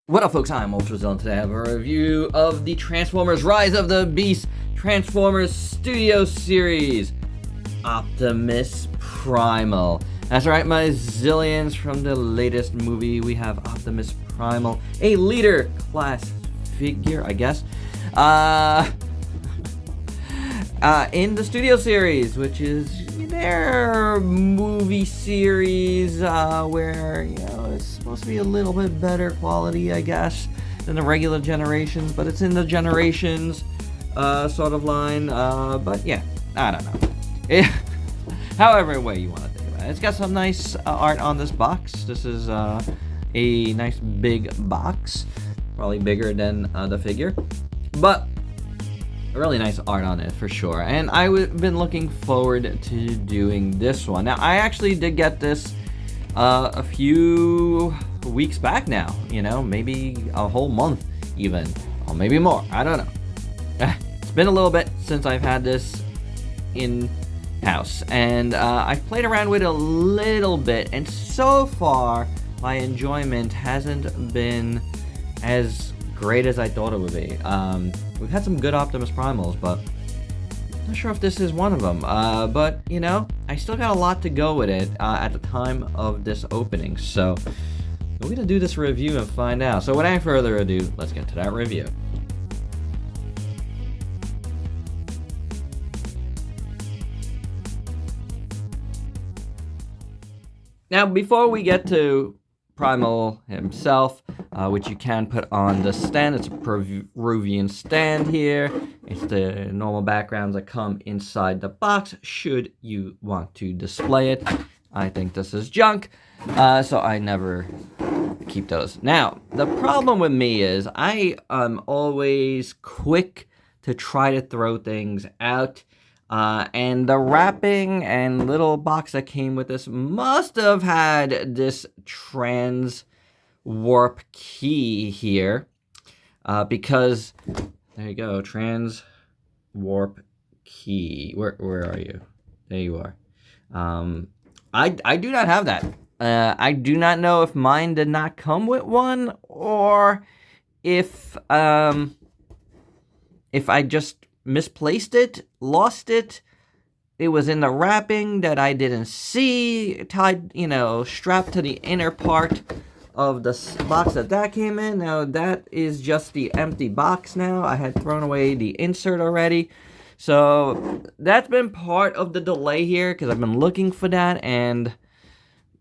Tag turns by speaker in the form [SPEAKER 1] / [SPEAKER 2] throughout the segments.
[SPEAKER 1] What up, folks? I'm ultrazillatoys, and today I have a review of the Transformers Rise of the Beast Transformers Studio Series Optimus Primal. That's right, my zillions. From the latest movie, we have Optimus Primal, a leader class figure, I guess, in the Studio Series, which is their movie series where, it's supposed to be a little bit better quality, I guess, than the regular Generations, but it's in the Generations sort of line. But yeah, I don't know. However way you want to think about it. It's got some nice art on this box. This is a nice big box, probably bigger than the figure, but really nice art on it for sure. And I've been looking forward to doing this one. Now, I actually did get this a few weeks back now, maybe a whole month even, or maybe more, I don't know. It's been a little bit since I've had this in-house, and I've played around with it a little bit, and so far my enjoyment hasn't been as great as I thought it would be. We've had some good Optimus Primals, but I'm not sure if this is one of them. But, I still got a lot to go with it at the time of this opening. So, we're going to do this review and find out. So, without further ado, let's get to that review. Now, before we get to Primal himself, which you can put on the stand. It's a Peruvian stand here. It's the normal backgrounds that come inside the box should you want to display it. I think this is junk, so I never keep those. Now, the problem with me is I am always quick to try to throw things out. And the wrapping and little box that came with this must have had this trans warp key here, because there you go, trans warp key. Where are you? There you are. I do not have that. I do not know if mine did not come with one, or if I just misplaced it, lost it. It was in the wrapping that I didn't see, tied, strapped to the inner part of the box that came in. Now, that is just the empty box now. I had thrown away the insert already. So, that's been part of the delay here, because I've been looking for that, and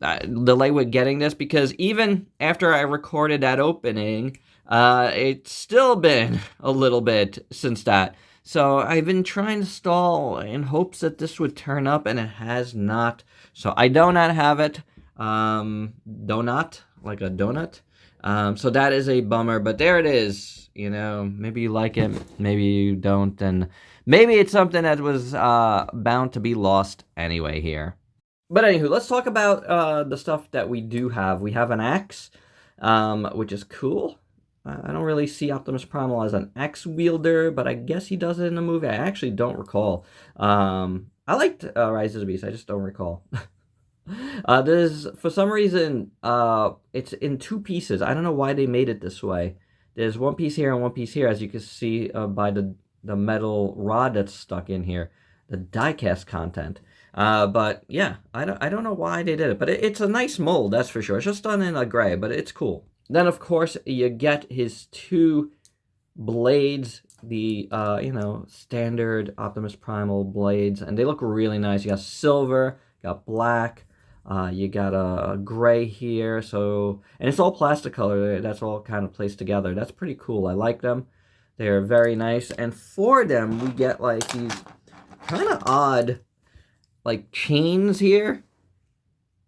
[SPEAKER 1] delay with getting this, because even after I recorded that opening, it's still been a little bit since that. So I've been trying to stall in hopes that this would turn up, and it has not. So I do not have it. Donut, like a donut. So that is a bummer, but there it is. Maybe you like it, maybe you don't, and maybe it's something that was bound to be lost anyway here. But anywho, let's talk about the stuff that we do have. We have an axe, which is cool. I don't really see Optimus Primal as an axe wielder, but I guess he does it in the movie. I actually don't recall. I liked Rise of the Beast. I just don't recall. There's, for some reason, it's in two pieces. I don't know why they made it this way. There's one piece here and one piece here, as you can see by the metal rod that's stuck in here, the die-cast content. But yeah, I don't know why they did it, but it's a nice mold, that's for sure. It's just done in a gray, but it's cool. Then, of course, you get his two blades, the, standard Optimus Primal blades, and they look really nice. You got silver, you got black, you got a gray here, and it's all plastic color. That's all kind of placed together. That's pretty cool. I like them. They're very nice, and for them, we get, like, these kind of odd, like, chains here.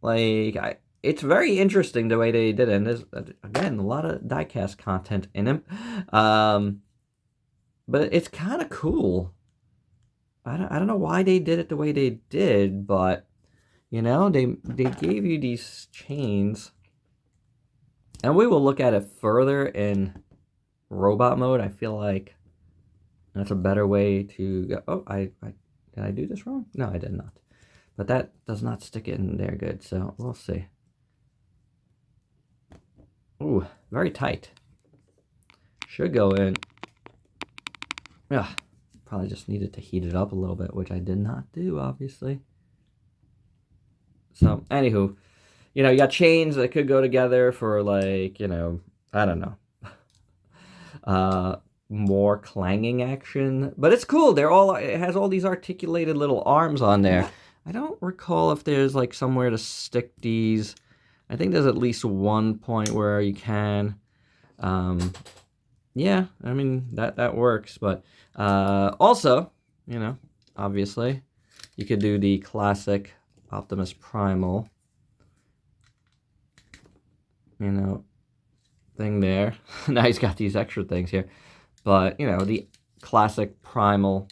[SPEAKER 1] Like, it's very interesting the way they did it, and there's, again, a lot of die-cast content in him. But it's kind of cool. I don't know why they did it the way they did, but, they gave you these chains. And we will look at it further in robot mode. I feel like that's a better way to go. Oh, did I do this wrong? No, I did not. But that does not stick in there good, so we'll see. Ooh, very tight. Should go in. Yeah, probably just needed to heat it up a little bit, which I did not do, obviously. So, anywho, you know, you got chains that could go together for, like, you know, I don't know. More clanging action, but it's cool. It has all these articulated little arms on there. I don't recall if there's like somewhere to stick these. I think there's at least one point where you can. Yeah, I mean that works, but also, you know, obviously, you could do the classic Optimus Primal, you know, thing there. Now he's got these extra things here. But, you know, the classic Primal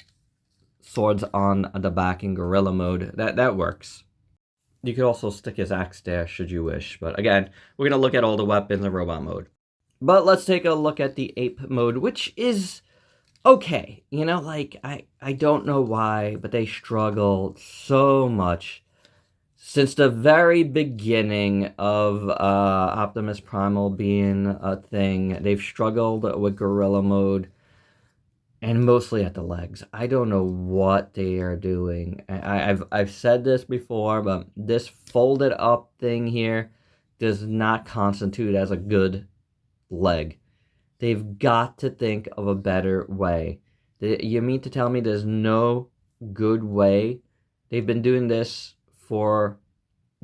[SPEAKER 1] swords on the back in Gorilla mode, that works. You could also stick his axe there should you wish. But again, we're going to look at all the weapons in robot mode. But let's take a look at the ape mode, which is okay. You know, like, I don't know why, but they struggle so much. Since the very beginning of Optimus Primal being a thing, they've struggled with Gorilla Mode, and mostly at the legs. I don't know what they are doing. I've said this before, but this folded up thing here does not constitute as a good leg. They've got to think of a better way. You mean to tell me there's no good way? They've been doing this for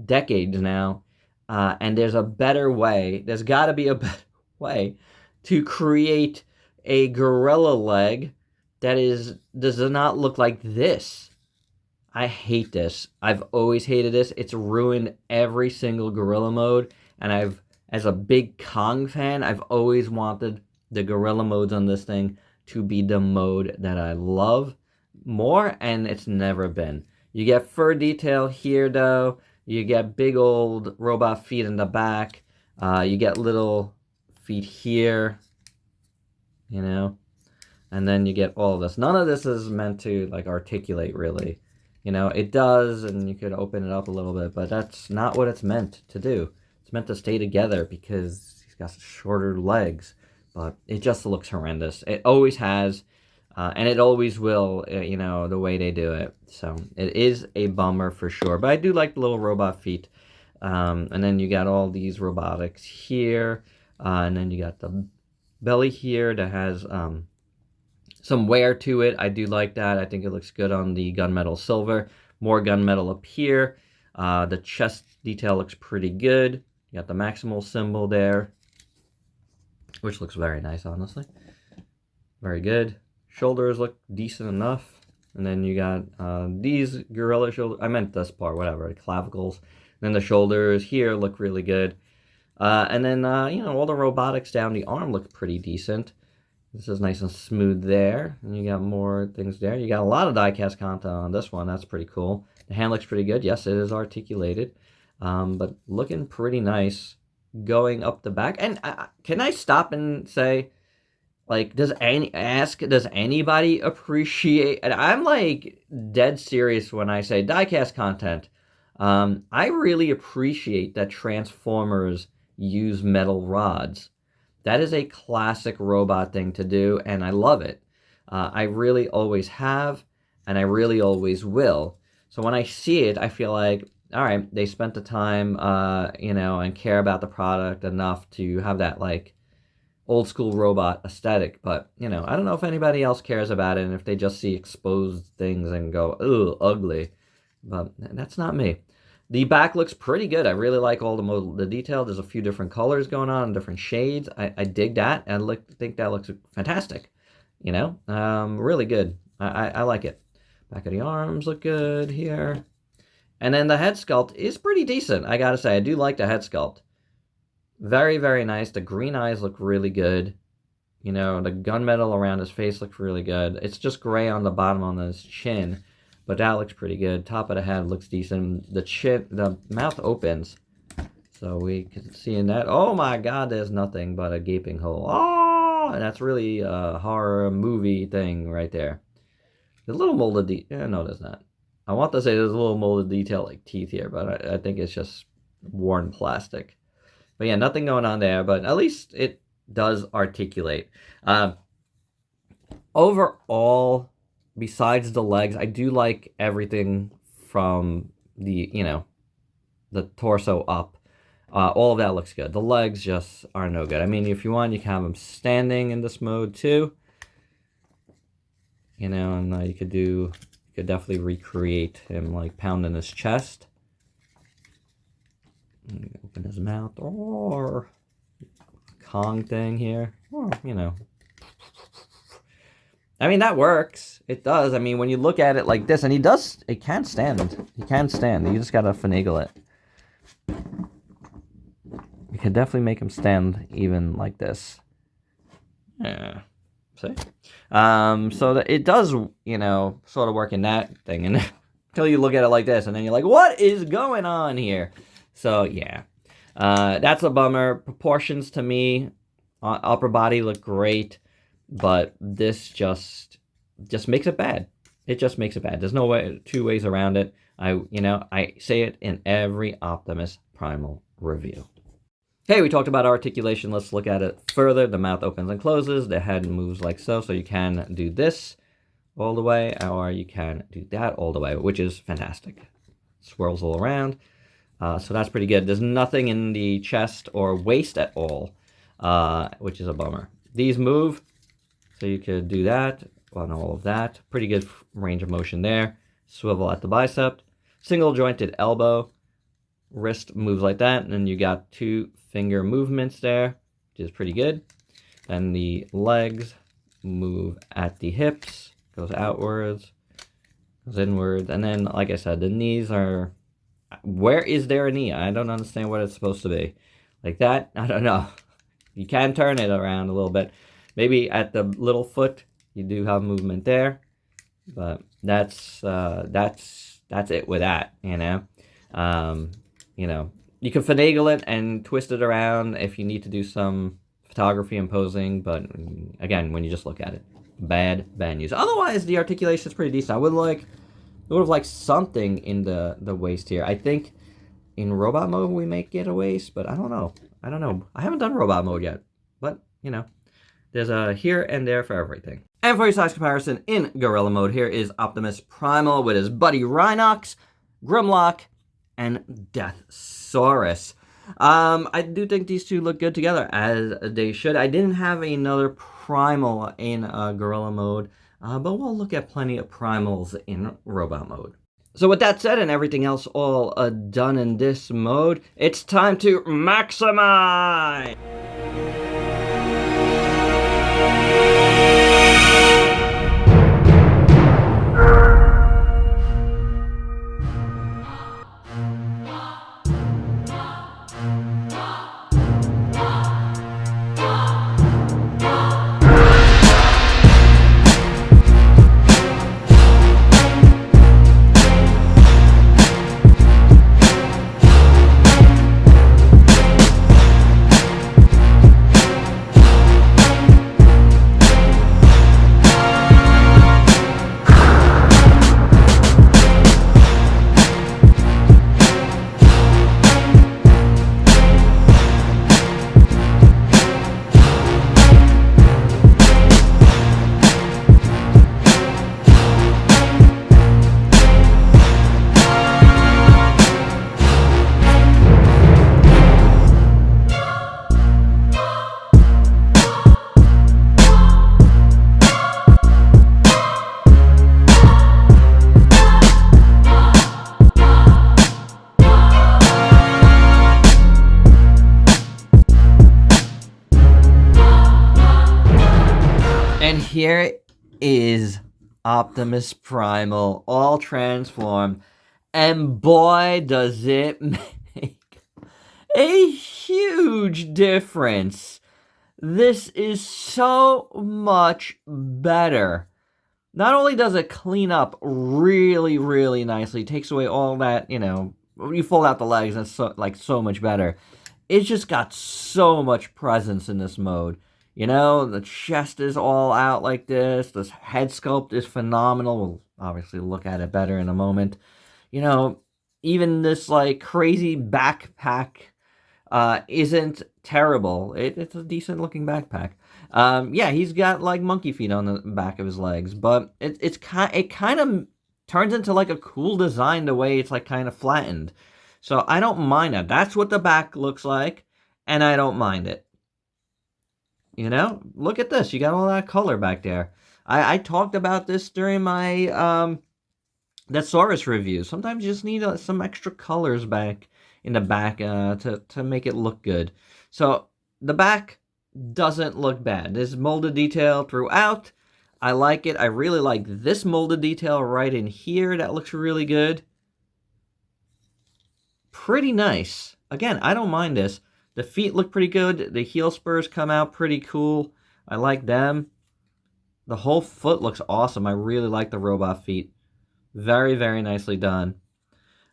[SPEAKER 1] decades now, and there's a better way. There's got to be a better way to create a gorilla leg that does not look like this. I hate this. I've always hated this. It's ruined every single gorilla mode, and as a big Kong fan, I've always wanted the gorilla modes on this thing to be the mode that I love more, and it's never been. You get fur detail here, though. You get big old robot feet in the back. You get little feet here, you know. And then you get all of this. None of this is meant to, like, articulate, really. You know, it does, and you could open it up a little bit, but that's not what it's meant to do. It's meant to stay together because he's got shorter legs. But it just looks horrendous. It always has. And it always will, you know, the way they do it. So it is a bummer for sure. But I do like the little robot feet. And then you got all these robotics here. And then you got the belly here that has some wear to it. I do like that. I think it looks good on the gunmetal silver. More gunmetal up here. The chest detail looks pretty good. You got the Maximal symbol there, which looks very nice, honestly. Very good. Shoulders look decent enough. And then you got these gorilla shoulders. I meant this part, whatever. The clavicles. And then the shoulders here look really good. And then, you know, all the robotics down the arm look pretty decent. This is nice and smooth there. And you got more things there. You got a lot of die-cast content on this one. That's pretty cool. The hand looks pretty good. Yes, it is articulated. But looking pretty nice going up the back. And can I stop and say, like, does anybody appreciate, and I'm like dead serious when I say diecast content. I really appreciate that Transformers use metal rods. That is a classic robot thing to do, and I love it. I really always have, and I really always will. So when I see it, I feel like, all right, they spent the time, you know, and care about the product enough to have that, like, old school robot aesthetic. But, you know, I don't know if anybody else cares about it, and if they just see exposed things and go, ugh, ugly. But that's not me. The back looks pretty good. I really like all the detail. There's a few different colors going on, different shades. I dig that, and think that looks fantastic. You know, really good. I like it. Back of the arms look good here. And then the head sculpt is pretty decent, I gotta say. I do like the head sculpt. Very, very nice. The green eyes look really good. You know, the gunmetal around his face looks really good. It's just gray on the bottom on his chin, but that looks pretty good. Top of the head looks decent. The mouth opens, so we can see in that. Oh my God, there's nothing but a gaping hole. Oh, and that's really a horror movie thing right there. The little molded no, there's not. I want to say there's a little molded detail like teeth here, but I think it's just worn plastic. But yeah, nothing going on there, but at least it does articulate. Overall, besides the legs, I do like everything from the, the torso up. All of that looks good. The legs just are no good. I mean, if you want, you can have him standing in this mode too. And you could definitely recreate him like pounding his chest. Open his mouth, or Kong thing here, or I mean, that works. It does. I mean, when you look at it like this, and it can stand. He can stand. You just gotta finagle it. You can definitely make him stand even like this. Yeah. See? So that it does, sort of work in that thing. And until you look at it like this, and then you're like, what is going on here? So, yeah. That's a bummer. Proportions to me, upper body look great. But this just makes it bad. It just makes it bad. There's no two ways around it. I say it in every Optimus Primal review. Okay, we talked about articulation. Let's look at it further. The mouth opens and closes. The head moves like so. So you can do this all the way, or you can do that all the way, which is fantastic. Swirls all around. So that's pretty good. There's nothing in the chest or waist at all, which is a bummer. These move. So you could do that on all of that. Pretty good range of motion there. Swivel at the bicep. Single jointed elbow. Wrist moves like that. And then you got 2 finger movements there, which is pretty good. Then the legs move at the hips. Goes outwards. Goes inwards. And then, like I said, the knees are... Where is there a knee? I don't understand what it's supposed to be. Like that? I don't know. You can turn it around a little bit. Maybe at the little foot, you do have movement there, but that's it with that. You can finagle it and twist it around if you need to do some photography and posing. But again, when you just look at it, bad news. Otherwise, the articulation is pretty decent. I would have liked something in the waist here. I think in robot mode we may get a waist, but I don't know. I haven't done robot mode yet, but there's a here and there for everything. And for your size comparison, in Gorilla mode, here is Optimus Primal with his buddy Rhinox, Grimlock, and Deathsaurus. I do think these two look good together, as they should. I didn't have another Primal in Gorilla mode, but we'll look at plenty of Primals in Robot mode. So with that said, and everything else all done in this mode, it's time to maximize! And here is Optimus Primal, all transformed. And boy, does it make a huge difference. This is so much better. Not only does it clean up really, really nicely, takes away all that, you fold out the legs, and it's so much better. It's just got so much presence in this mode. The chest is all out like this. This head sculpt is phenomenal. We'll obviously look at it better in a moment. Even this, crazy backpack isn't terrible. It's a decent looking backpack. Yeah, he's got like monkey feet on the back of his legs, but it kind of turns into like a cool design the way it's like kind of flattened. So I don't mind that. That's what the back looks like, and I don't mind it. You know, look at this. You got all that color back there. I talked about this during my that Saurus review. Sometimes you just need some extra colors back in the back to make it look good. So the back doesn't look bad. There's molded detail throughout. I like it. I really like this molded detail right in here. That looks really good. Pretty nice. Again, I don't mind this. The feet look pretty good. The heel spurs come out pretty cool. I like them. The whole foot looks awesome. I really like the robot feet. Very, very nicely done.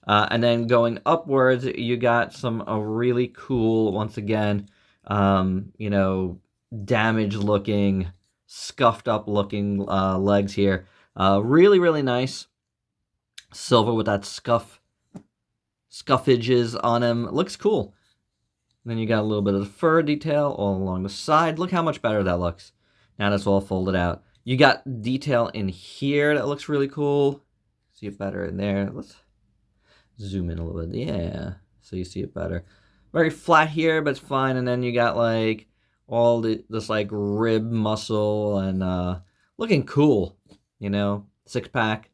[SPEAKER 1] And then going upwards, you got some really cool, once again, you know, damaged looking, scuffed up looking legs here. Really, really nice. Silver with that scuffages on him. Looks cool. And then you got a little bit of the fur detail all along the side. Look how much better that looks. Now that's all folded out. You got detail in here that looks really cool. See it better in there. Let's zoom in a little bit. Yeah, so you see it better. Very flat here, but it's fine. And then you got like all this like rib muscle and looking cool. You know, 6-pack.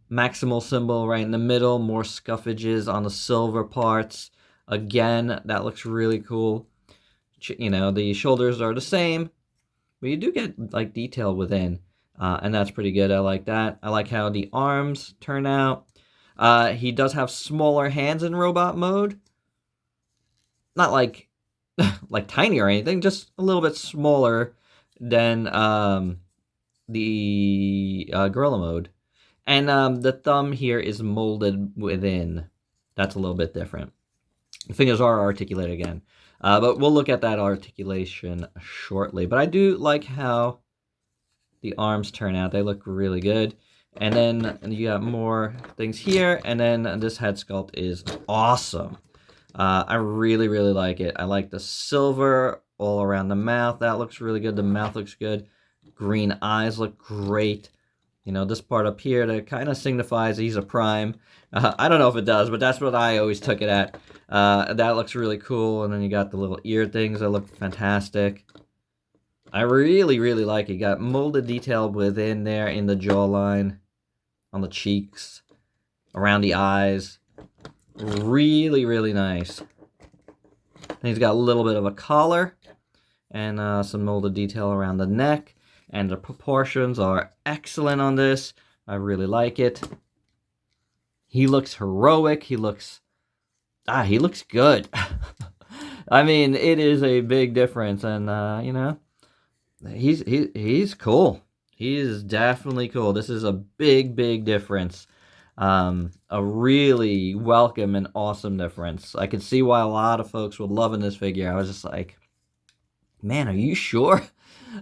[SPEAKER 1] Maximal symbol right in the middle. More scuffages on the silver parts. Again, that looks really cool. You know, the shoulders are the same, but you do get like detail within, and that's pretty good. I like that. I like how the arms turn out. He does have smaller hands in robot mode. Not like like tiny or anything, just a little bit smaller than the gorilla mode. And the thumb here is molded within. That's a little bit different. The fingers are articulated again. But we'll look at that articulation shortly. But I do like how the arms turn out. They look really good. And then you got more things here. And then this head sculpt is awesome. I really, really like it. I like the silver all around the mouth. That looks really good. The mouth looks good. Green eyes look great. You know, this part up here that kind of signifies he's a prime. I don't know if it does, but that's what I always took it at. That looks really cool. And then you got the little ear things that look fantastic. I really, really like it. You got molded detail within there in the jawline, on the cheeks, around the eyes. Really, really nice. And he's got a little bit of a collar and some molded detail around the neck. And the proportions are excellent on this. I really like it. He looks heroic. He looks good. I mean, it is a big difference, and you know, he's cool. He is definitely cool. This is a big, big difference. A really welcome and awesome difference. I could see why a lot of folks would love in this figure. I was just like, man, are you sure?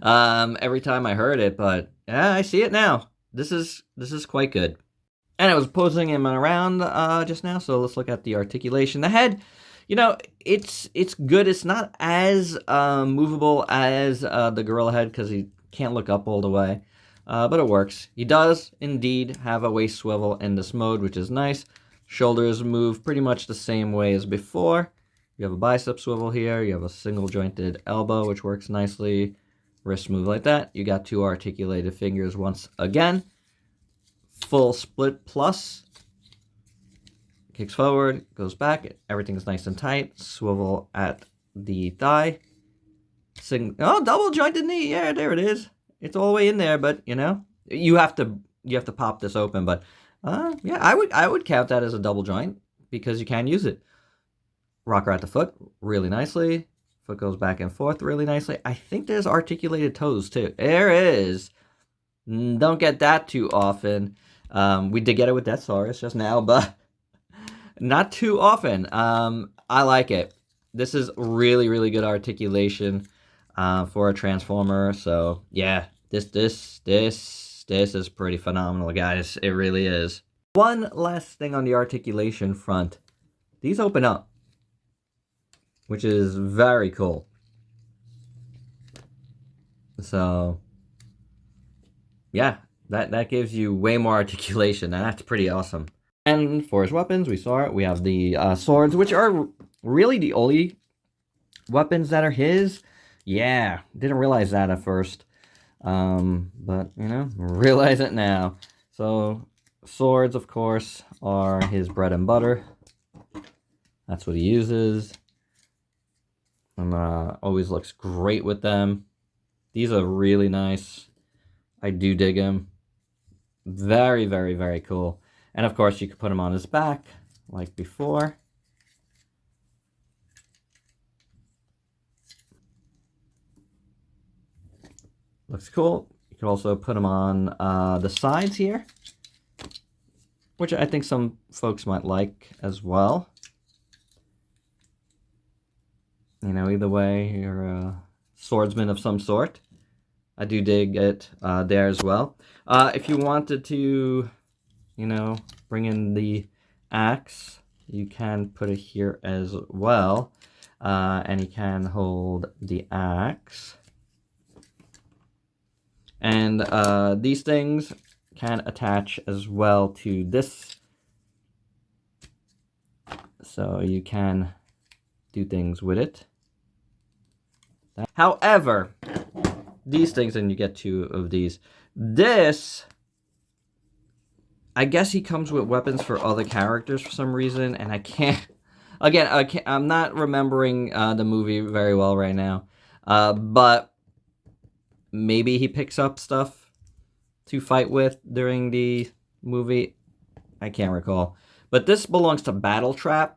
[SPEAKER 1] Every time I heard it, but yeah, I see it now. This is quite good. And I was posing him around just now, so let's look at the articulation. The head, you know, it's good. It's not as movable as the gorilla head because he can't look up all the way, but it works. He does indeed have a waist swivel in this mode, which is nice. Shoulders move pretty much the same way as before. You have a bicep swivel here. You have a single jointed elbow, which works nicely. Wrist move like that. You got two articulated fingers once again. Full split plus. Kicks forward, goes back. Everything's nice and tight. Swivel at the thigh. Double jointed knee. Yeah, there it is. It's all the way in there, but you know, you have to pop this open. But yeah, I would count that as a double joint because you can use it. Rocker at the foot really nicely. Foot goes back and forth really nicely. I think there's articulated toes too. There is. Don't get that too often. We did get it with Death Saurus just now, but not too often. I like it. This is really, really good articulation for a Transformer. So yeah, this is pretty phenomenal, guys. It really is. One last thing on the articulation front. These open up. which is very cool. So, yeah, that gives you way more articulation, and that's pretty awesome. And for his weapons, we saw it. We have the swords, which are really the only weapons that are his. Yeah, didn't realize that at first. But, you know, realize it now. So, swords, of course, are his bread and butter. That's what he uses. And always looks great with them. These are really nice. I do dig them. Very, very, very cool. And of course, you could put him on his back, like before. Looks cool. You could also put him on the sides here, which I think some folks might like as well. You know, either way, you're a swordsman of some sort. I do dig it there as well. If you wanted to, you know, bring in the axe, you can put it here as well. And you can hold the axe. And these things can attach as well to this. So you can do things with it. However, these things, and you get 2 of these. This, I guess he comes with weapons for other characters for some reason, and I can't, again, I'm not remembering the movie very well right now, but maybe he picks up stuff to fight with during the movie. I can't recall. But this belongs to Battletrap.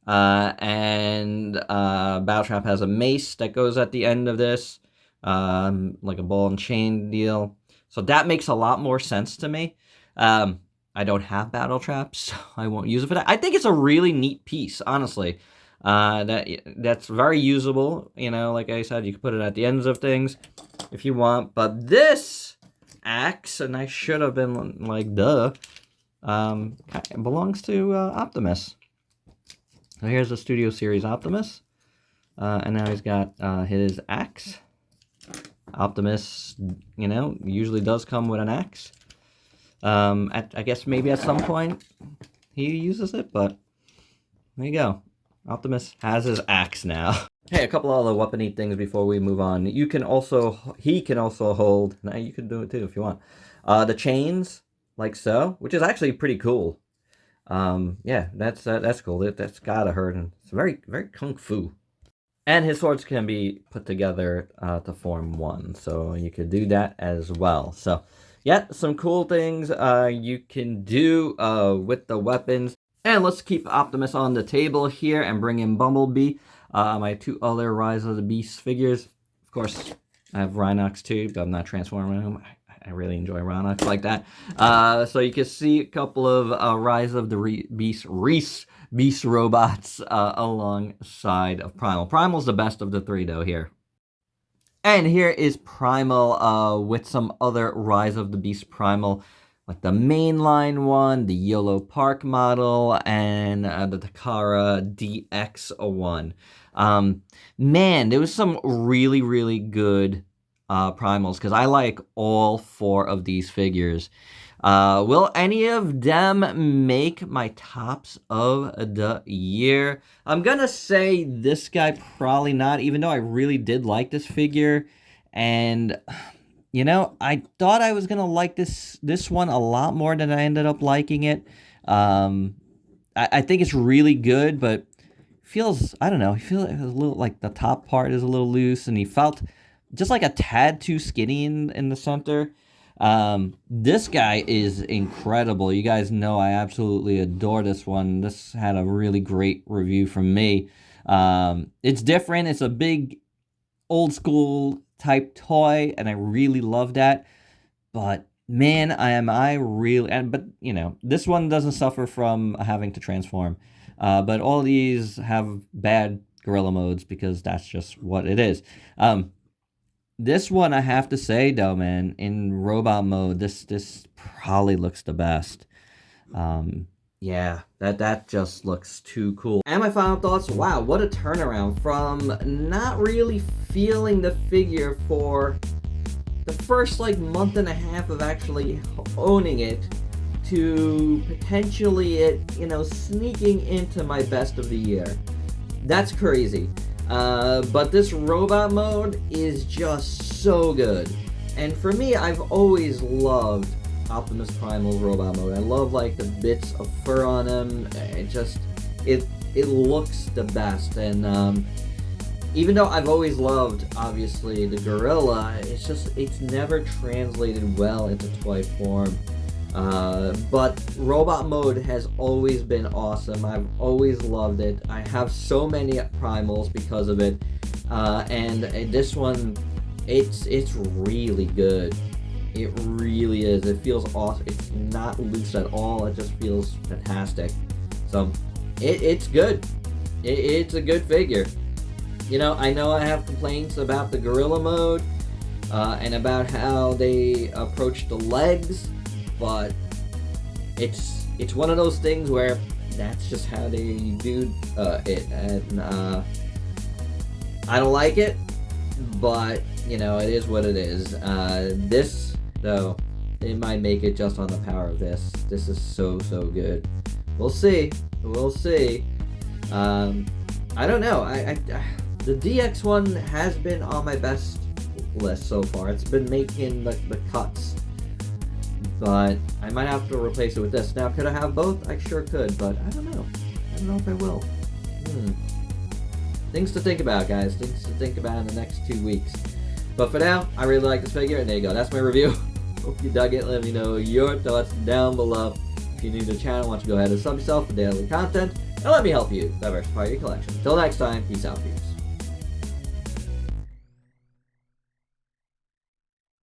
[SPEAKER 1] And Battletrap has a mace that goes at the end of this, like a ball and chain deal. So that makes a lot more sense to me. I don't have Battletrap, so I won't use it for that. I think it's a really neat piece, honestly. That's very usable. You know, like I said, you can put it at the ends of things if you want. But this axe, and I should have been like, duh, belongs to Optimus. So here's the Studio Series Optimus. And now he's got his axe. Optimus, you know, usually does come with an axe. I guess maybe at some point he uses it, but there you go. Optimus has his axe now. Hey, a couple other weapony things before we move on. He can also hold, now you can do it too if you want, the chains, like so, which is actually pretty cool. Yeah, that's cool. That's gotta hurt, and it's very, very kung fu. And his swords can be put together to form one, so you could do that as well. So, yeah, some cool things you can do with the weapons. And let's keep Optimus on the table here and bring in Bumblebee. My 2 other Rise of the Beast figures. Of course, I have Rhinox too, but I'm not transforming him. I really enjoy Rhinox like that. So you can see a couple of Rise of the Beast robots alongside of Primal. Primal's the best of the 3 though here. And here is Primal with some other Rise of the Beast Primal, like the mainline one, the Yolo Park model, and the Takara DX01. Man, there was some really, really good primals, because I like all 4 of these figures. Will any of them make my tops of the year? I'm gonna say this guy probably not, even though I really did like this figure. And, you know, I thought I was gonna like this one a lot more than I ended up liking it. I think it's really good, but feels, I don't know, I feel a little like the top part is a little loose, and he felt just like a tad too skinny in the center. This guy is incredible. You guys know I absolutely adore this one. This had a really great review from me. It's different. It's a big old school type toy, and I really love that. But man, but you know, this one doesn't suffer from having to transform. But all these have bad gorilla modes, because that's just what it is. This one, I have to say, though, man, in robot mode, this probably looks the best. Yeah, that just looks too cool. And my final thoughts, wow, what a turnaround from not really feeling the figure for the first like month and a half of actually owning it to potentially it, you know, sneaking into my best of the year. That's crazy. But this robot mode is just so good. And for me, I've always loved Optimus Primal's robot mode. I love like the bits of fur on him. It looks the best. And even though I've always loved, obviously, the gorilla, it's never translated well into toy form. But robot mode has always been awesome. I've always loved it. I have so many primals because of it. And this one, it's really good. It really is. It feels awesome. It's not loose at all. It just feels fantastic. So, it's good. It's a good figure. You know I have complaints about the gorilla mode and about how they approach the legs, but it's one of those things where that's just how they do it, and I don't like it, but you know, it is what it is. This though, it might make it just on the power of this. This is so good. We'll see. I don't know. I the DX one has been on my best list so far. It's been making the cuts. But I might have to replace it with this. Now, could I have both? I sure could, but I don't know. I don't know if I will. Things to think about, guys. Things to think about in the next 2 weeks. But for now, I really like this figure, and there you go. That's my review. Hope you dug it. Let me know your thoughts down below. If you're new to the channel, why don't you go ahead and sub yourself for daily content, and let me help you diversify your collection. Till next time, peace out, people.